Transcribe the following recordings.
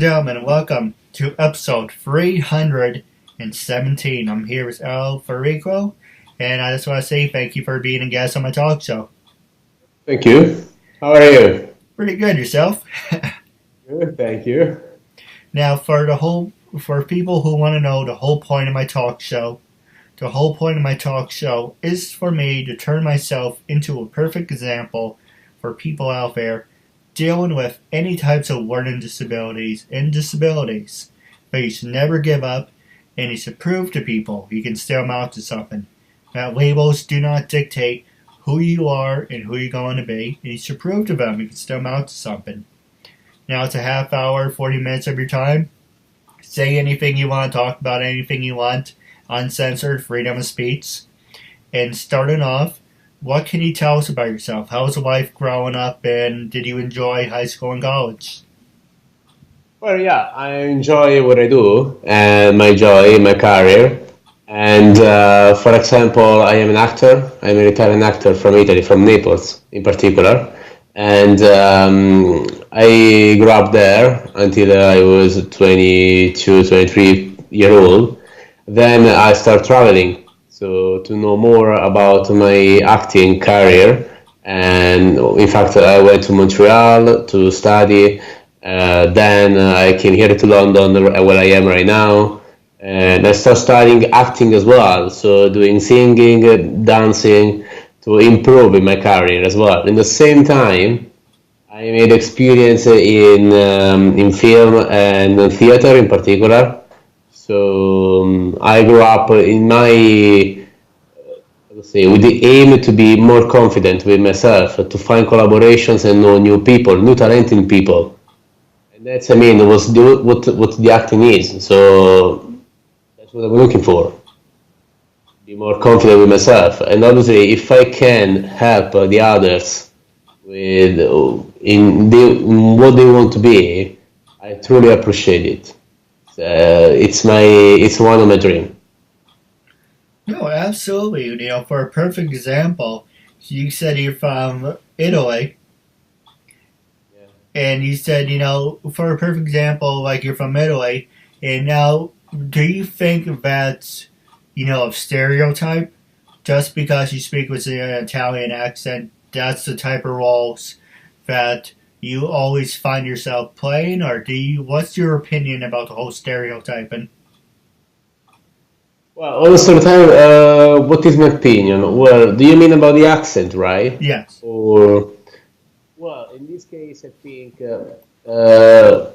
gentlemen, welcome to episode 317. I'm here with Fenderico, and I just want to say thank you for being a guest on my talk show. Thank you. How are you? Pretty good, yourself? Good, thank you. Now, for people who want to know the whole point of my talk show, the whole point of my talk show is for me to turn myself into a perfect example for people out there dealing with any types of learning disabilities and disabilities. But you should never give up, and you should prove to people you can still amount to something. That labels do not dictate who you are and who you're going to be, and you should prove to them you can still amount to something. Now it's a half hour, 40 minutes of your time. Say anything you want, talk about anything you want, uncensored, freedom of speech. And starting off, what can you tell us about yourself? How was life growing up, and did you enjoy high school and college? Well, yeah, I enjoy what I do and my joy, my career. And for example, I am an actor. I'm an Italian actor from Italy, from Naples in particular. And I grew up there until I was 22, 23 years old. Then I started traveling. So to know more about my acting career, and in fact I went to Montreal to study, then I came here to London where I am right now, and I started studying acting as well, so doing singing, dancing, to improve in my career as well. In the same time, I made experience in film and theater in particular. So I grew up in with the aim to be more confident with myself, to find collaborations and know new people, new talented people. And that's, what the acting is. So that's what I'm looking for. Be more confident with myself. And obviously, if I can help the others with in what they want to be, I truly appreciate it. It's one of my dreams. No, absolutely. For a perfect example, you said you're from Italy, Yeah. and you said, for a perfect example, like you're from Italy, and now, do you think that's, a stereotype? Just because you speak with an Italian accent, that's the type of roles that you always find yourself playing, or what's your opinion about the whole stereotyping? Well, also the time, what is my opinion? Well, do you mean about the accent, right? Yes. Or, well, in this case, I think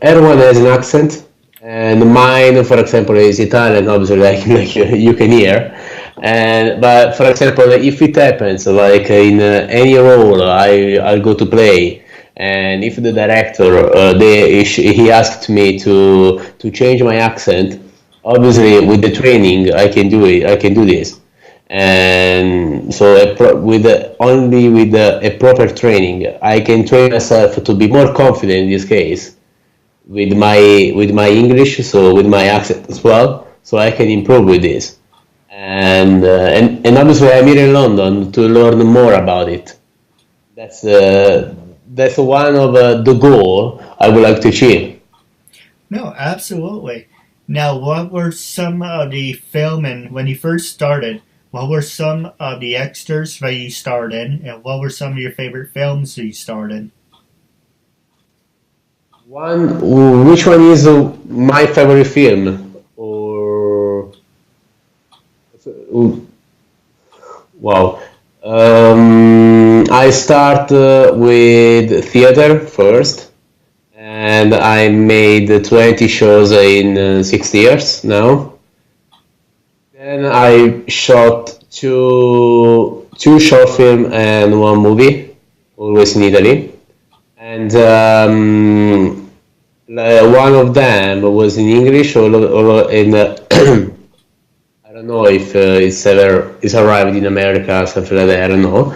everyone has an accent, and mine, for example, is Italian, obviously, like you can hear. But for example, if it happens, like in any role I'll go to play, and if the director he asked me to change my accent, obviously with the training I can do it. I can do this, and so only with a proper training I can train myself to be more confident in this case with my English, so with my accent as well, so I can improve with this. And obviously I'm here in London to learn more about it. That's one of the goal I would like to achieve. No, absolutely. Now, what were some of the filming, when you first started, what were some of the extras that you starred in, and what were some of your favorite films that you starred in? Which one is my favorite film? Or wow, I start with theater first, and I made 20 shows in 6 years now. Then I shot two short film and one movie, always in Italy, and one of them was in English or in I don't know if it's arrived in America, something like that. I don't know,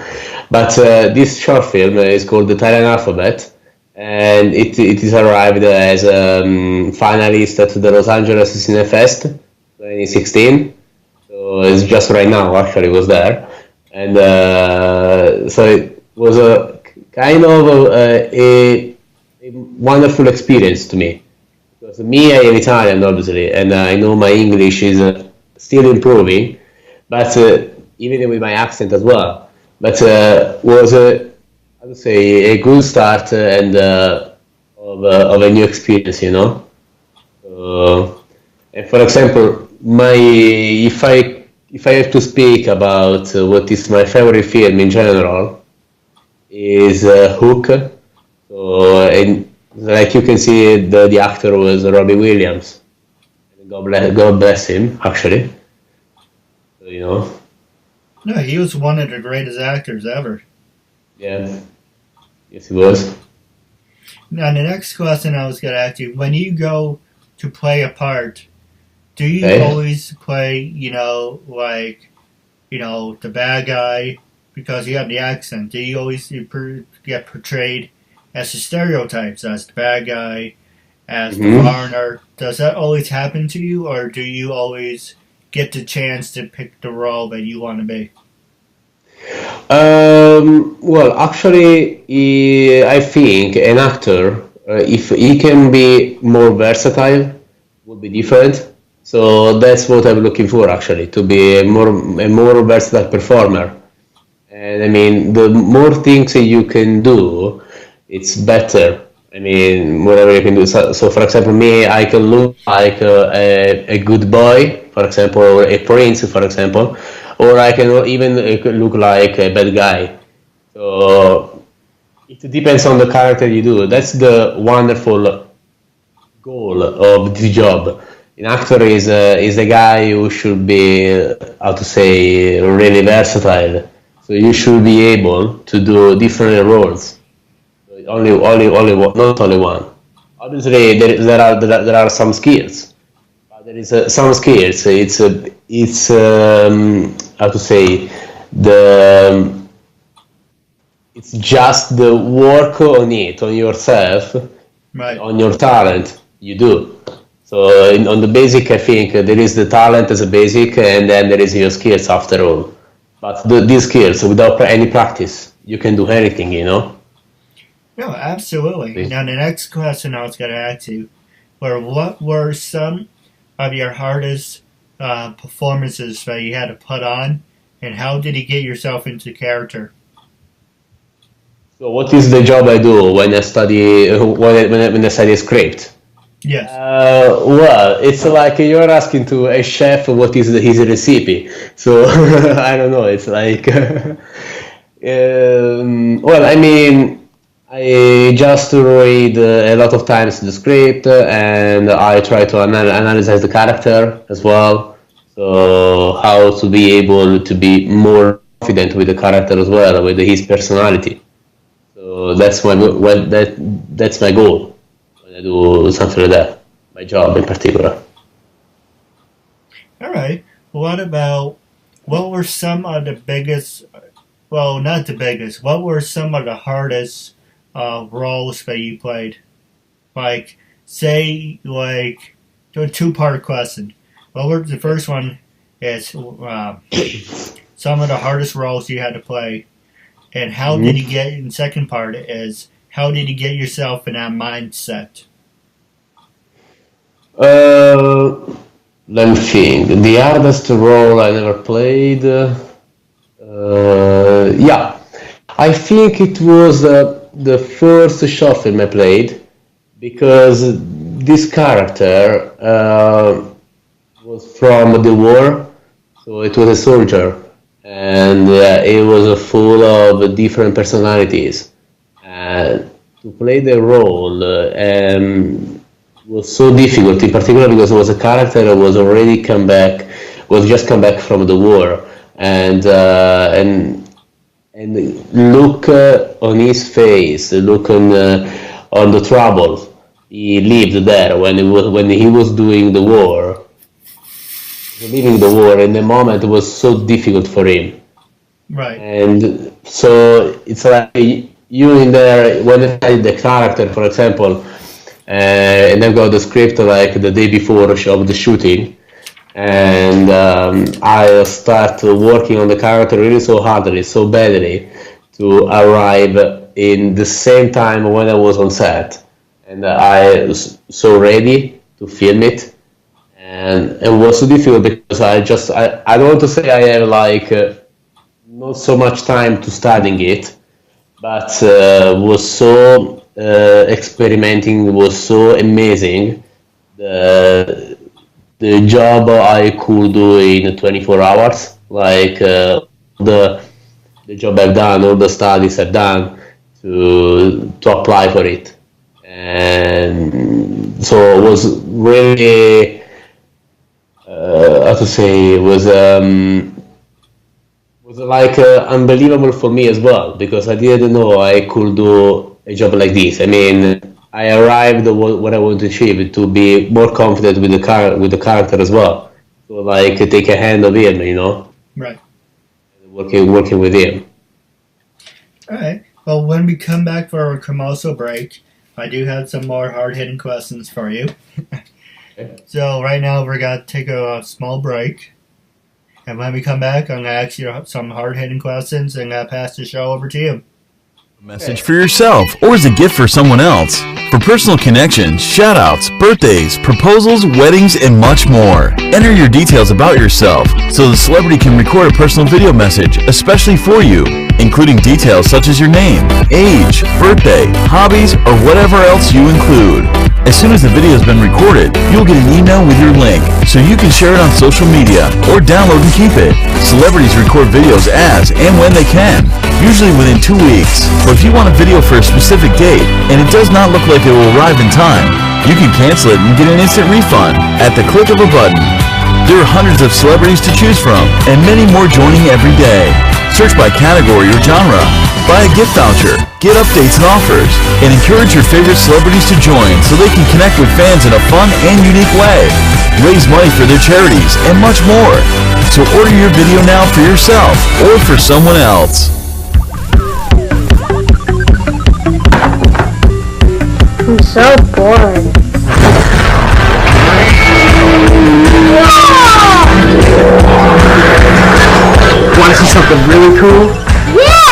but this short film is called the Italian Alphabet, and it is arrived as finalist at the Los Angeles Cine Fest 2016. So it's just right now, actually, was there, and so it was a kind of a wonderful experience to me, because So me, I am Italian, obviously, and I know my English is still improving, but even with my accent as well. But was I would say a good start of a new experience, you know. And for example, my if I have to speak about what is my favorite film in general, is Hook. So, and like you can see, the actor was Robbie Williams. God bless him, actually. So, you know, No, he was one of the greatest actors ever. yeah, yes, he was. Now, the next question I was going to ask you: when you go to play a part, do you Okay. always play, the bad guy because you have the accent? Do you always get portrayed as the stereotypes, as the bad guy, as the hmm foreigner? Does that always happen to you, or do you always get the chance to pick the role that you want to be? Well, actually, I think an actor, if he can be more versatile, would be different. So that's what I'm looking for, actually, to be a more versatile performer. And I mean, the more things that you can do, it's better. I mean, whatever you can do. So for example, me, I can look like a good boy, for example, or a prince, for example, or I can even look like a bad guy. So it depends on the character you do. That's the wonderful goal of the job. An actor is a guy who should be, how to say, really versatile. So you should be able to do different roles. Only one, not only one. Obviously, there are some skills. But there is some skills. It's how to say, the it's just the work on it, on yourself, Right. on your talent you do. So on the basic, I think there is the talent as a basic, and then there is your skills after all. But these skills, without any practice, you can do anything, you know. No, absolutely. Now, the next question I was going to ask you were what were some of your hardest performances that you had to put on, and how did you get yourself into character? So what is the job I do when I study when I study script? Yes. Well, it's like you're asking to a chef what is his recipe. So I don't know. It's like, well, I mean, I just read a lot of times the script and I try to analyze the character as well. So how to be able to be more confident with the character as well, with his personality. So that's my goal when I do something like that. My job in particular. All right. What were some of the biggest, well, not the biggest, what were some of the hardest roles that you played? Like, say, do a two-part question. The first one is some of the hardest roles you had to play, and how did you get, and second part is, how did you get yourself in that mindset? Uh, Let me think. The hardest role I never played. Yeah, I think it was the first short film I played because this character was from the war, so it was a soldier, and it was full of different personalities. And to play the role was so difficult, in particular because it was a character that was just come back from the war, and look on his face, look on the trouble he lived there when he was doing the war, leaving the war, and the moment was so difficult for him. Right. And so it's like you in there when I study the character, for example, and I've got the script like the day before of the shooting, and I start working on the character really so hardly, so badly, to arrive in the same time when I was on set, and I was so ready to film it, and it was so difficult because I don't want to say I have like not so much time to studying it, but was so experimenting was so amazing. The the job I could do in 24 hours, like the job I've done, all the studies I've done to apply for it, and so it was really how to say was like unbelievable for me as well because I didn't know I could do a job like this. I mean, I arrived at what I want to achieve to be more confident with the character as well. So like take a hand of him, you know, Right. working with him. All right. Well, when we come back for our commercial break, I do have some more hard-hitting questions for you. So right now we're going to take a small break. And when we come back, I'm going to ask you some hard-hitting questions and pass the show over to you. Message for yourself or as a gift for someone else. For personal connections, shout-outs, birthdays, proposals, weddings, and much more. Enter your details about yourself so the celebrity can record a personal video message especially for you, including details such as your name, age, birthday, hobbies, or whatever else you include. As soon as the video has been recorded, you'll get an email with your link so you can share it on social media or download and keep it. Celebrities record videos as and when they can, usually within 2 weeks. Or if you want a video for a specific date and it does not look like it will arrive in time, you can cancel it and get an instant refund at the click of a button. There are hundreds of celebrities to choose from and many more joining every day. Search by category or genre, buy a gift voucher, get updates and offers, and encourage your favorite celebrities to join so they can connect with fans in a fun and unique way. Raise money for their charities and much more. So order your video now for yourself or for someone else. I'm so bored. Want to see something really cool? Yeah!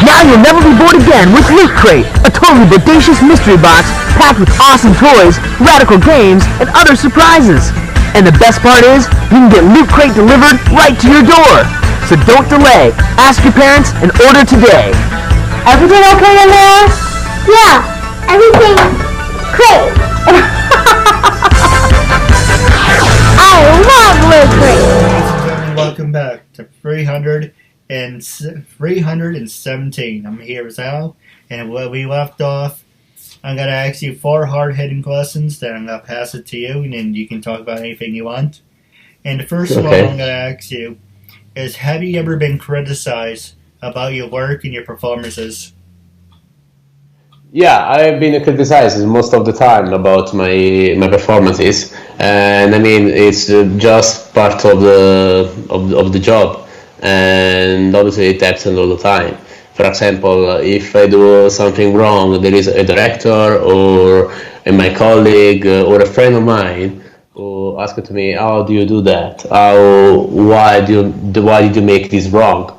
Now you'll never be bored again with Loot Crate, a totally bodacious mystery box packed with awesome toys, radical games, and other surprises. And the best part is, you can get Loot Crate delivered right to your door. So don't delay. Ask your parents and order today. Everything okay in there? Yeah, everything great. I love Loot Crate. Ladies and gentlemen, welcome back to 317. I'm here with Al, and where we left off, I'm going to ask you 4 hard-hitting questions, then I'm going to pass it to you, and then you can talk about anything you want. And the first one I'm going to ask you is, have you ever been criticized about your work and your performances? Yeah, I've been criticized most of the time about my performances, and I mean it's just part of the job, and obviously it happens all the time. For example, if I do something wrong, there is a director or my colleague or a friend of mine who asks me, "How do you do that? Why did you make this wrong?"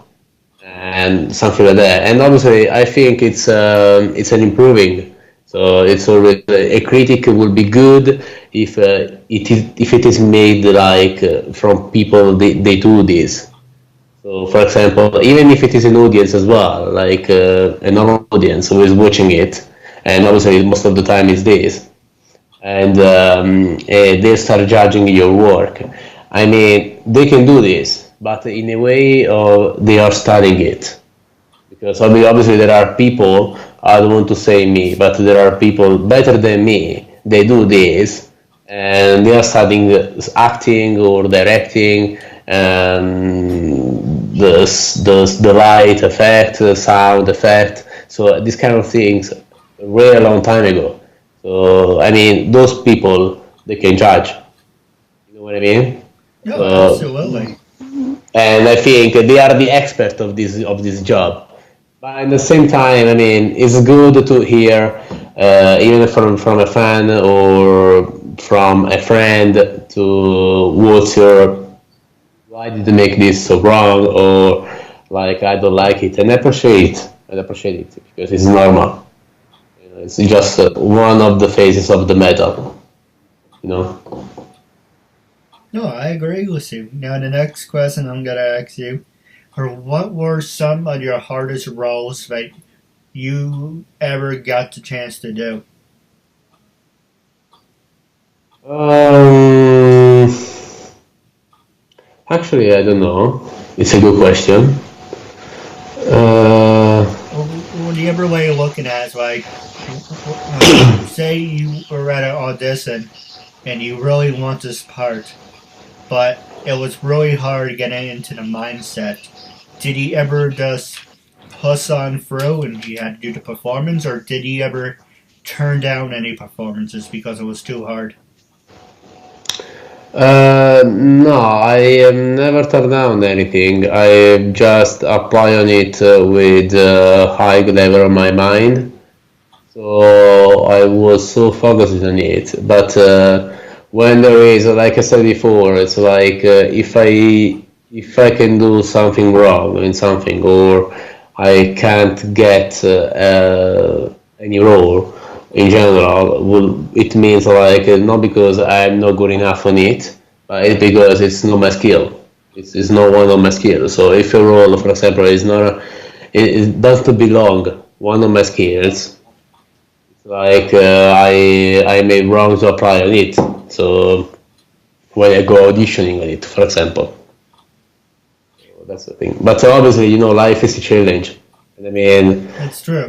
And something like that. And obviously, I think it's an improving. So it's always a critic will be good if it is made like from people they do this. So for example, even if it is an audience as well, like a normal audience who is watching it, and obviously most of the time it's this, and they start judging your work. I mean, they can do this, but in a way they are studying it. Because obviously there are people, I don't want to say me, but there are people better than me, they do this, and they are studying acting or directing, and the light effect, the sound effect, so these kind of things, really a long time ago. So, I mean, those people, they can judge. You know what I mean? No, absolutely. And I think they are the expert of this job. But at the same time, I mean, it's good to hear, even from a fan or from a friend, to why did you make this so wrong, or like I don't like it, and I appreciate it because it's normal. You know, it's just one of the phases of the medal. you know. No, I agree with you. Now, the next question I'm going to ask you, what were some of your hardest roles that you ever got the chance to do? Actually, I don't know. It's a good question. Well, the other way of looking at it is like, say you were at an audition and you really want this part, but it was really hard getting into the mindset. Did he ever just push on through and he had to do the performance, or did he ever turn down any performances because it was too hard? No, I have never turned down anything. I just apply on it with high level of my mind. So I was so focused on it. But when there is, like I said before, it's like if I can do something wrong in something, or I can't get any role in general, it means like not because I'm not good enough on it, but it's because it's not my skill. It's not one of my skills. So if a role, for example, is not, it doesn't belong one of my skills, like I made wrong to apply on it. So when I go auditioning on it, for example, so that's the thing. But obviously, life is a challenge. And I mean, That's true.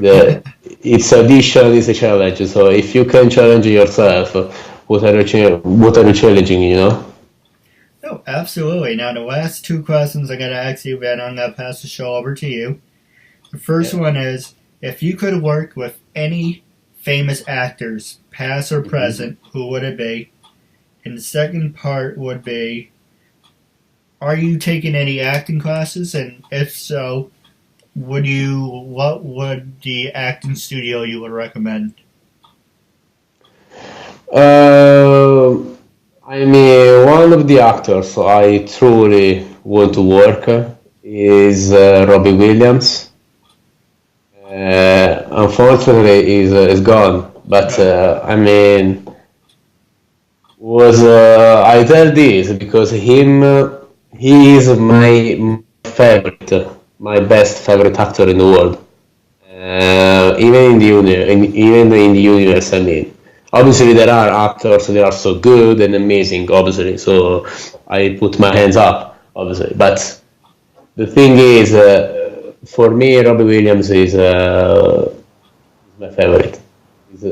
it's audition is a challenge. So if you can challenge yourself, what are you challenging? No, absolutely. Now, the last two questions I got to ask you, then I'm going to pass the show over to you. The first one is, if you could work with any famous actors, past or present, who would it be? And the second part would be, are you taking any acting classes? And if so, what would the acting studio you would recommend? I mean, one of the actors I truly want to work is Robbie Williams. Unfortunately, is gone. But I mean, I tell this because he is my favorite, my best favorite actor in the world. Even in the universe, I mean. Obviously, there are actors that are so good and amazing, obviously, so I put my hands up, obviously. But the thing is, for me, Robbie Williams is my favorite. He's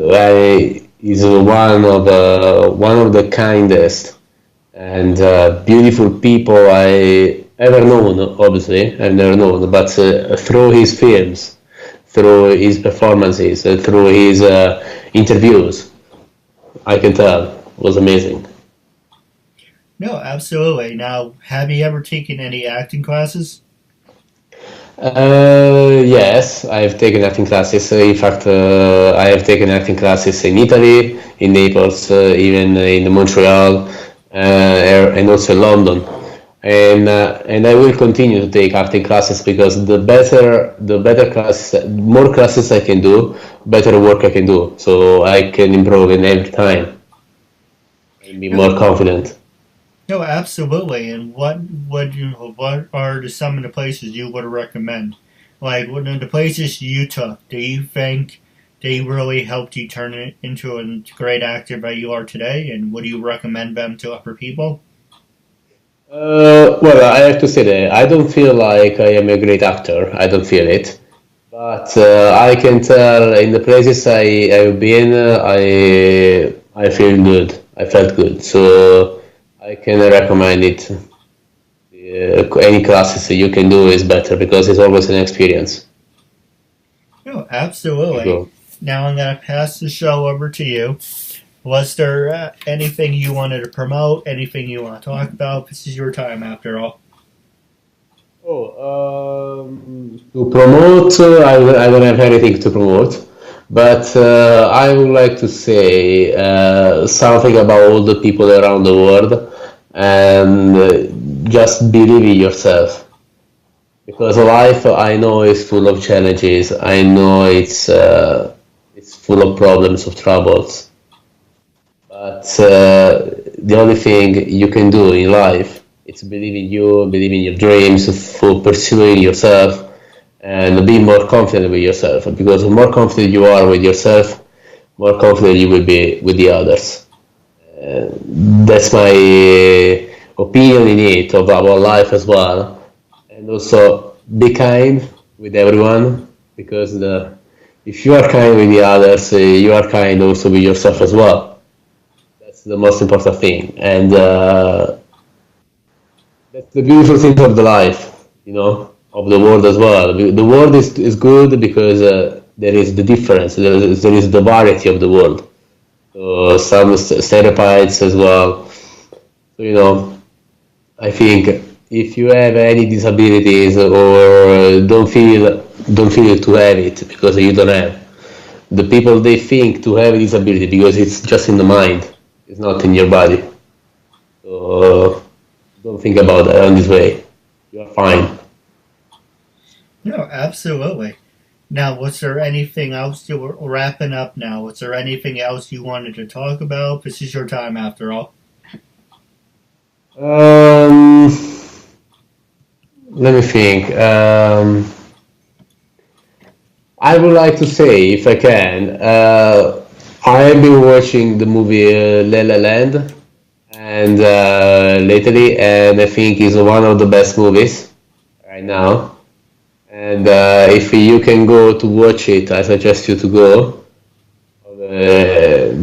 one of the kindest and beautiful people I ever known, obviously, I've never known, but through his films, through his performances, through his interviews, I can tell it was amazing. No, absolutely. Now, have you ever taken any acting classes? Yes, I've taken acting classes. In fact, I have taken acting classes in Italy, in Naples, even in Montreal, and also in London. And I will continue to take acting classes because the better classes, more classes I can do, better work I can do. So I can improve in every time and be more confident. No, absolutely. And what are some of the places you would recommend? Like, what are the places you took? Do you think they really helped you turn it into a great actor that you are today? And would you recommend them to other people? Well, I have to say that I don't feel like I am a great actor. I don't feel it. But I can tell in the places I've been, I feel good. I felt good. So I can recommend it. Any classes that you can do is better because it's always an experience. No, absolutely. Now I'm going to pass the show over to you. Was there anything you wanted to promote? Anything you want to talk about? This is your time, after all. To promote, I don't have anything to promote, but I would like to say something about all the people around the world, and just believe in yourself. Because life, I know, is full of challenges. I know it's full of problems, of troubles. But the only thing you can do in life is believe in you, believe in your dreams, for pursuing yourself, and be more confident with yourself. Because the more confident you are with yourself, more confident you will be with the others. That's my opinion in it of our life as well. And also be kind with everyone, because if you are kind with the others, you are kind also with yourself as well. That's the most important thing. And that's the beautiful thing of the life, of the world as well. The world is good because there is the difference, there is the variety of the world. So some stereotypes as well. So, I think if you have any disabilities or don't feel to have it because you don't have. The people, they think to have a disability because it's just in the mind, it's not in your body. So don't think about that in this way. You're fine. No, absolutely. Now, was there anything else you were wrapping up now? Was there anything else you wanted to talk about? This is your time after all. Let me think. I would like to say, if I can, I have been watching the movie La La Land, and lately, and I think it's one of the best movies right now. And if you can go to watch it, I suggest you to go,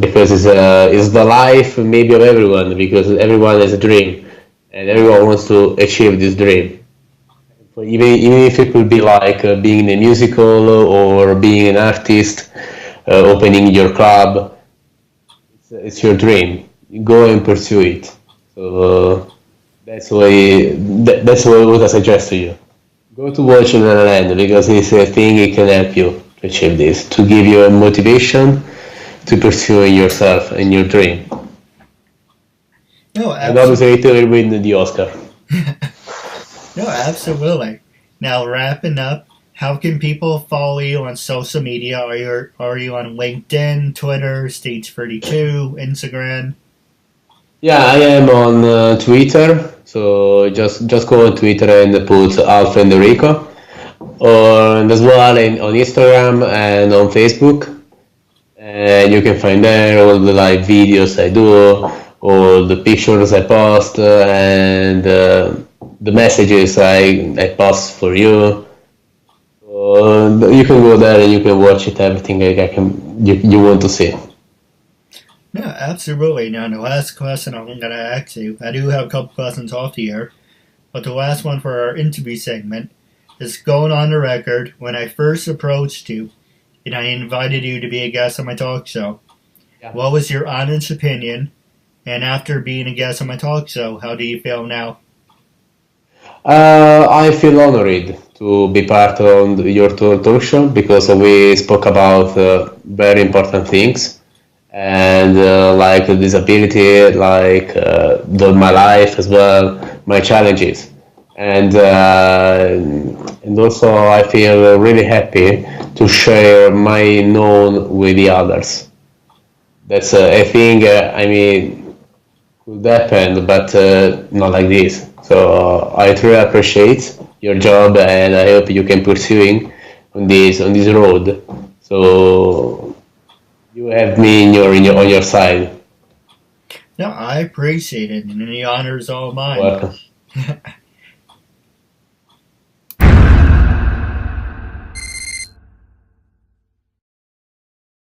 because it's the life maybe of everyone, because everyone has a dream, and everyone wants to achieve this dream. So even if it could be like being in a musical or being an artist, opening your club, it's your dream. You go and pursue it. So that's what I suggest to you. Go to watch in La La Land, because it's a thing it can help you to achieve this, to give you a motivation to pursue yourself and your dream. No, And obviously it will win the Oscar. No, absolutely. Now, wrapping up, how can people follow you on social media? Are you on LinkedIn, Twitter, Stage32, Instagram? Yeah, I am on Twitter. So just go on Twitter and put Fenderico, or as well on Instagram and on Facebook. And you can find there all the live videos I do, all the pictures I post, and the messages I post for you. So you can go there and you can watch it, everything you want to see. No, absolutely. Now, the last question I'm going to ask you, I do have a couple questions off the air, but the last one for our interview segment is going on the record. When I first approached you and I invited you to be a guest on my talk show, what was your honest opinion? And after being a guest on my talk show, how do you feel now? I feel honored to be part of your talk show, because we spoke about very important things, and like disability, like my life as well, my challenges, and also I feel really happy to share my known with the others. That's a thing. Could happen, but not like this. So I truly appreciate your job, and I hope you can pursuing on this road. So you have me on your side. No, I appreciate it, and the honor is all mine. Welcome.